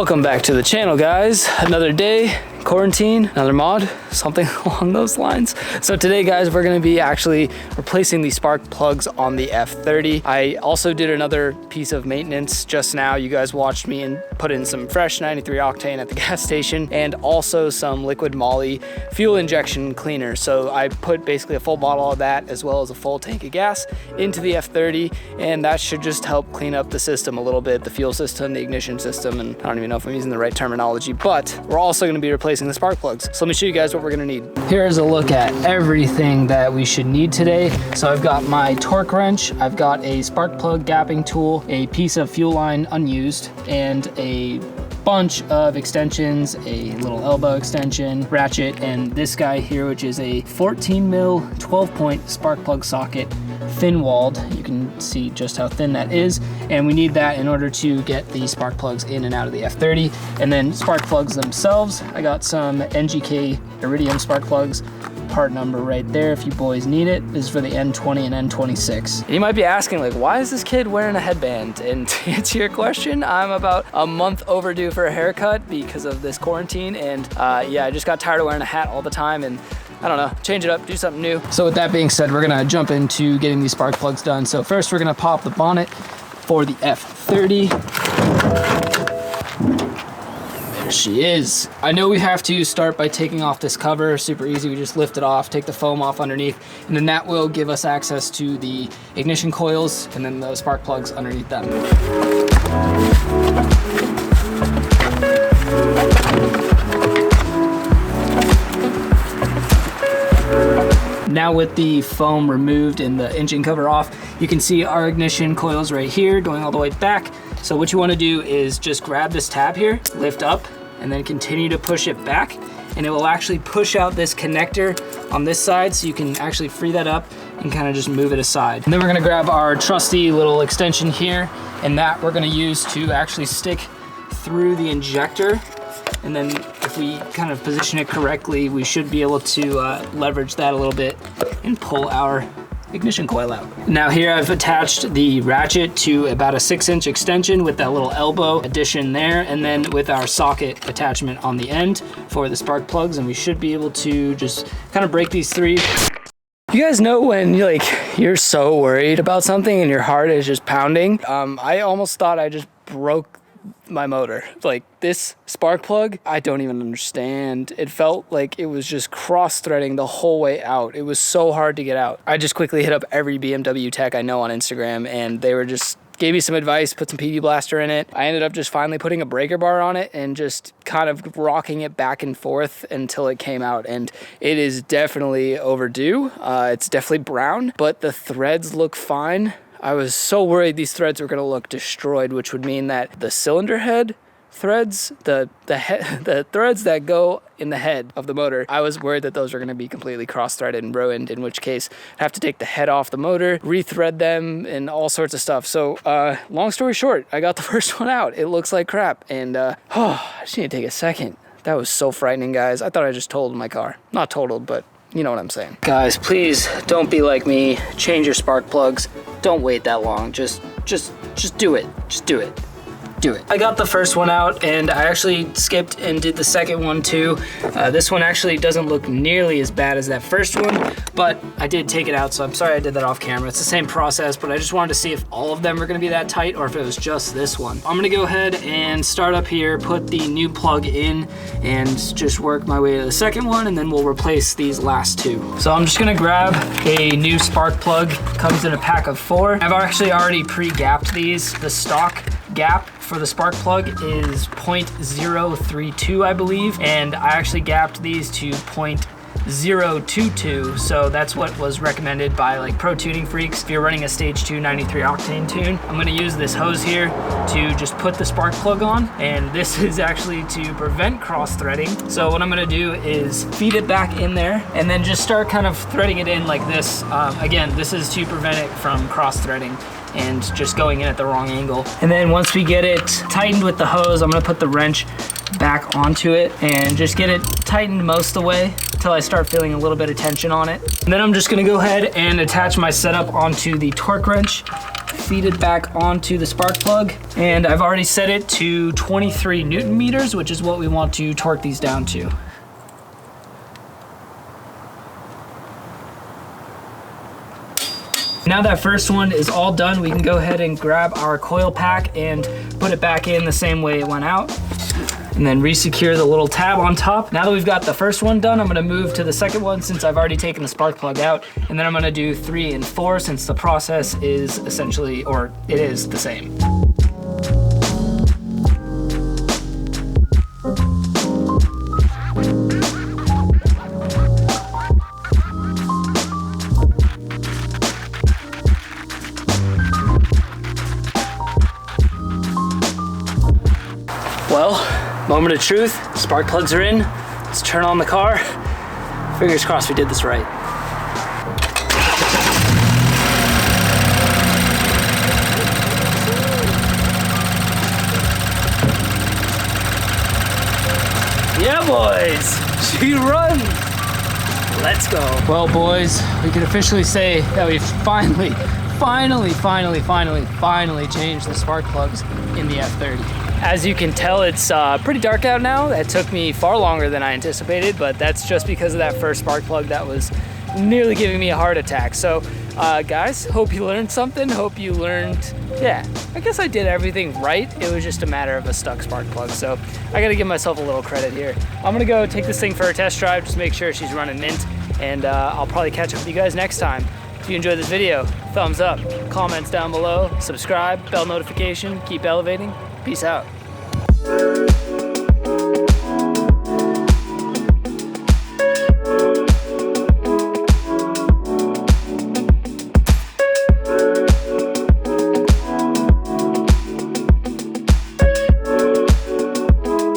Welcome back to the channel, guys. Another day, quarantine, another mod, something along those lines. So today, guys, we're gonna be actually replacing the spark plugs on the F30. I also did another piece of maintenance just now. You guys watched me and put in some fresh 93 octane at the gas station and also some liquid moly fuel injection cleaner. So I put basically a full bottle of that as well as a full tank of gas into the F30, and that should just help clean up the system a little bit, the fuel system, the ignition system, and I don't even know if I'm using the right terminology, but we're also gonna be replacing the spark plugs. So let me show you guys what we're gonna need. Here's a look at everything that we should need today. So I've got my torque wrench, I've got a spark plug gapping tool, a piece of fuel line unused, and a bunch of extensions, a little elbow extension, ratchet, and this guy here, which is a 14 mil 12-point spark plug socket, thin walled. You can see just how thin that is, and we need that in order to get the spark plugs in and out of the F30. And then spark plugs themselves, I got some NGK Iridium spark plugs, part number right there if you boys need it. This is for the N20 and N26. And you might be asking, like, why is this kid wearing a headband? And to answer your question, I'm about a month overdue for a haircut because of this quarantine, and yeah, I just got tired of wearing a hat all the time, and I don't know, change it up, do something new. So with that being said, we're gonna jump into getting these spark plugs done. So first we're gonna pop the bonnet for the F30. There she is. I know we have to start by taking off this cover. Super easy, we just lift it off, take the foam off underneath, and then that will give us access to the ignition coils and then the spark plugs underneath them. Now with the foam removed and the engine cover off, you can see our ignition coils right here going all the way back. So what you want to do is just grab this tab here, lift up, and then continue to push it back, and it will actually push out this connector on this side, so you can actually free that up and kind of just move it aside. And then we're gonna grab our trusty little extension here, and that we're gonna use to actually stick through the injector. And then if we kind of position it correctly, we should be able to leverage that a little bit and pull our ignition coil out. Now here I've attached the ratchet to about a 6-inch extension with that little elbow addition there, and then with our socket attachment on the end for the spark plugs, and we should be able to just kind of break these three. You guys know when you're so worried about something and your heart is just pounding? I almost thought I just broke my motor. Like, this spark plug, I don't even understand. It felt like it was just cross-threading the whole way out. It was so hard to get out. I just quickly hit up every BMW tech I know on Instagram, and they were just gave me some advice, put some PD blaster in it. I ended up just finally putting a breaker bar on it and just kind of rocking it back and forth until it came out, and it is definitely overdue. It's definitely brown, but the threads look fine. I was so worried these threads were gonna look destroyed, which would mean that the cylinder head threads, the threads that go in the head of the motor, I was worried that those were gonna be completely cross-threaded and ruined, in which case I'd have to take the head off the motor, rethread them, and all sorts of stuff. So long story short, I got the first one out. It looks like crap, and I just need to take a second. That was so frightening, guys. I thought I just totaled my car. Not totaled, but you know what I'm saying. Guys, please don't be like me. Change your spark plugs. Don't wait that long. Just do it. Just do it. Do it. I got the first one out, and I actually skipped and did the second one too. This one actually doesn't look nearly as bad as that first one, but I did take it out, so I'm sorry I did that off camera. It's the same process, but I just wanted to see if all of them were gonna be that tight or if it was just this one. I'm gonna go ahead and start up here, put the new plug in, and just work my way to the second one, and then we'll replace these last two. So I'm just gonna grab a new spark plug. Comes in a pack of 4. I've actually already pre-gapped these. The stock gap for the spark plug is 0.032, I believe, and I actually gapped these to 0.022, so that's what was recommended by like pro tuning freaks if you're running a stage 2 93 octane tune. I'm going to use this hose here to just put the spark plug on, and this is actually to prevent cross threading. So what I'm going to do is feed it back in there and then just start kind of threading it in like this. Again, this is to prevent it from cross threading and just going in at the wrong angle. And then once we get it tightened with the hose, I'm gonna put the wrench back onto it and just get it tightened most of the way until I start feeling a little bit of tension on it. And then I'm just gonna go ahead and attach my setup onto the torque wrench, feed it back onto the spark plug, and I've already set it to 23 Newton meters, which is what we want to torque these down to. Now that first one is all done, we can go ahead and grab our coil pack and put it back in the same way it went out. And then resecure the little tab on top. Now that we've got the first one done, I'm gonna move to the second one since I've already taken the spark plug out. And then I'm gonna do 3 and 4 since the process is essentially, or it is the same. Well, moment of truth, spark plugs are in. Let's turn on the car. Fingers crossed we did this right. Yeah, boys, she runs. Let's go. Well, boys, we can officially say that we finally changed the spark plugs in the F30. As you can tell, it's pretty dark out now. That took me far longer than I anticipated, but that's just because of that first spark plug that was nearly giving me a heart attack. So guys, hope you learned something. Hope you learned, yeah, I guess I did everything right. It was just a matter of a stuck spark plug. So I gotta give myself a little credit here. I'm gonna go take this thing for a test drive, just make sure she's running mint, and I'll probably catch up with you guys next time. If you enjoyed this video, thumbs up, comments down below, subscribe, bell notification, keep elevating. Peace out.